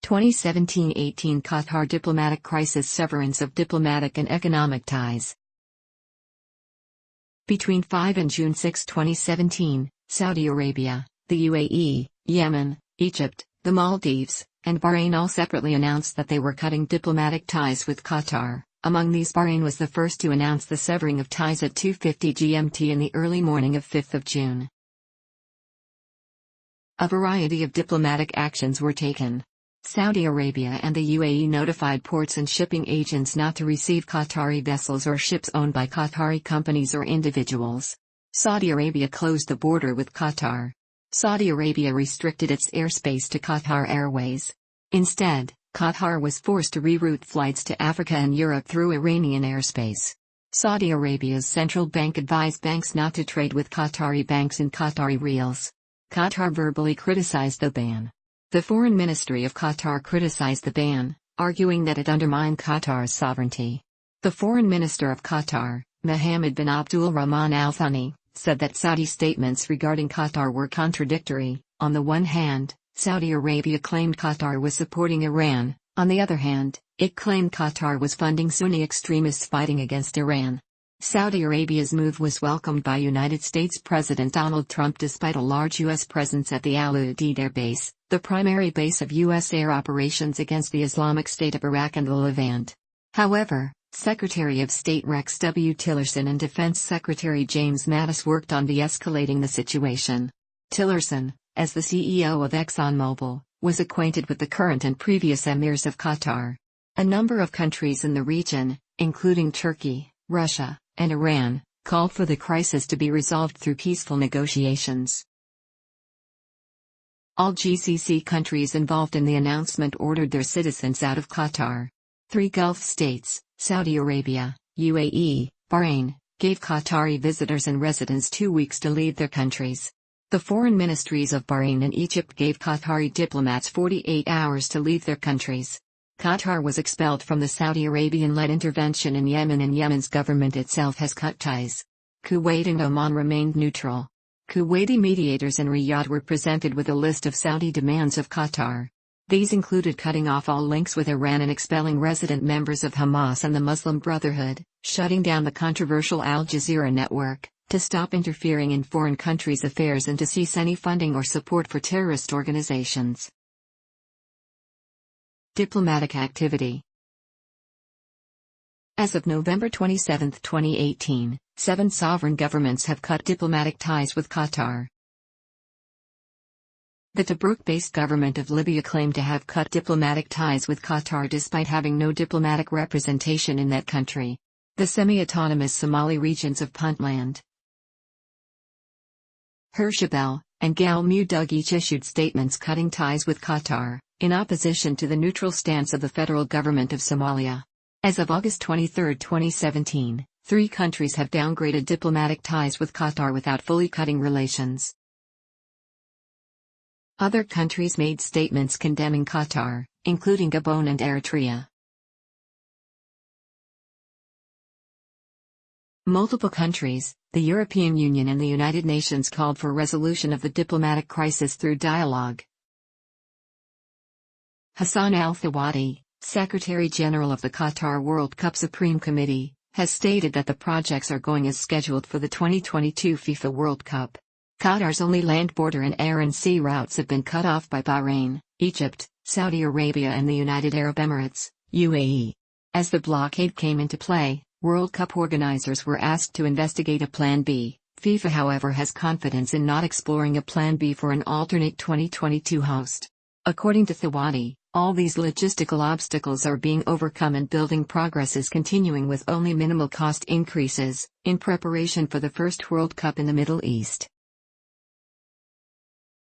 2017-18 Qatar diplomatic crisis, severance of diplomatic and economic ties. Between 5 and June 6, 2017, Saudi Arabia, the UAE, Yemen, Egypt, the Maldives, and Bahrain all separately announced that they were cutting diplomatic ties with Qatar. Among these, Bahrain was the first to announce the severing of ties at 2:50 GMT in the early morning of 5 June. A variety of diplomatic actions were taken. Saudi Arabia and the UAE notified ports and shipping agents not to receive Qatari vessels or ships owned by Qatari companies or individuals. Saudi Arabia closed the border with Qatar. Saudi Arabia restricted its airspace to Qatar Airways. Instead, Qatar was forced to reroute flights to Africa and Europe through Iranian airspace. Saudi Arabia's central bank advised banks not to trade with Qatari banks in Qatari riyals. Qatar verbally criticized the ban. The Foreign Ministry of Qatar criticized the ban, arguing that it undermined Qatar's sovereignty. The Foreign Minister of Qatar, Mohammed bin Abdul Rahman Al Thani, said that Saudi statements regarding Qatar were contradictory. On the one hand, Saudi Arabia claimed Qatar was supporting Iran; on the other hand, it claimed Qatar was funding Sunni extremists fighting against Iran. Saudi Arabia's move was welcomed by United States President Donald Trump despite a large U.S. presence at the Al Udeid Air Base, the primary base of U.S. air operations against the Islamic State of Iraq and the Levant. However, Secretary of State Rex W. Tillerson and Defense Secretary James Mattis worked on de-escalating the situation. Tillerson, as the CEO of ExxonMobil, was acquainted with the current and previous emirs of Qatar. A number of countries in the region, including Turkey, Russia, and Iran, called for the crisis to be resolved through peaceful negotiations. All GCC countries involved in the announcement ordered their citizens out of Qatar. 3 Gulf states, Saudi Arabia, UAE, Bahrain, gave Qatari visitors and residents 2 weeks to leave their countries. The foreign ministries of Bahrain and Egypt gave Qatari diplomats 48 hours to leave their countries. Qatar was expelled from the Saudi Arabian-led intervention in Yemen, and Yemen's government itself has cut ties. Kuwait and Oman remained neutral. Kuwaiti mediators in Riyadh were presented with a list of Saudi demands of Qatar. These included cutting off all links with Iran and expelling resident members of Hamas and the Muslim Brotherhood, shutting down the controversial Al Jazeera network, to stop interfering in foreign countries' affairs and to cease any funding or support for terrorist organizations. Diplomatic activity. As of November 27, 2018, 7 sovereign governments have cut diplomatic ties with Qatar. The Tobruk-based government of Libya claimed to have cut diplomatic ties with Qatar despite having no diplomatic representation in that country. The semi-autonomous Somali regions of Puntland, Hirshabelle, and Galmudug each issued statements cutting ties with Qatar, in opposition to the neutral stance of the federal government of Somalia. As of August 23, 2017, 3 countries have downgraded diplomatic ties with Qatar without fully cutting relations. Other countries made statements condemning Qatar, including Gabon and Eritrea. Multiple countries, the European Union and the United Nations, called for resolution of the diplomatic crisis through dialogue. Hassan al-Thawadi, Secretary-General of the Qatar World Cup Supreme Committee, has stated that the projects are going as scheduled for the 2022 FIFA World Cup. Qatar's only land border and air and sea routes have been cut off by Bahrain, Egypt, Saudi Arabia and the United Arab Emirates, UAE. As the blockade came into play, World Cup organizers were asked to investigate a Plan B. FIFA, however, has confidence in not exploring a Plan B for an alternate 2022 host. According to Thawadi, all these logistical obstacles are being overcome and building progress is continuing with only minimal cost increases, in preparation for the first World Cup in the Middle East.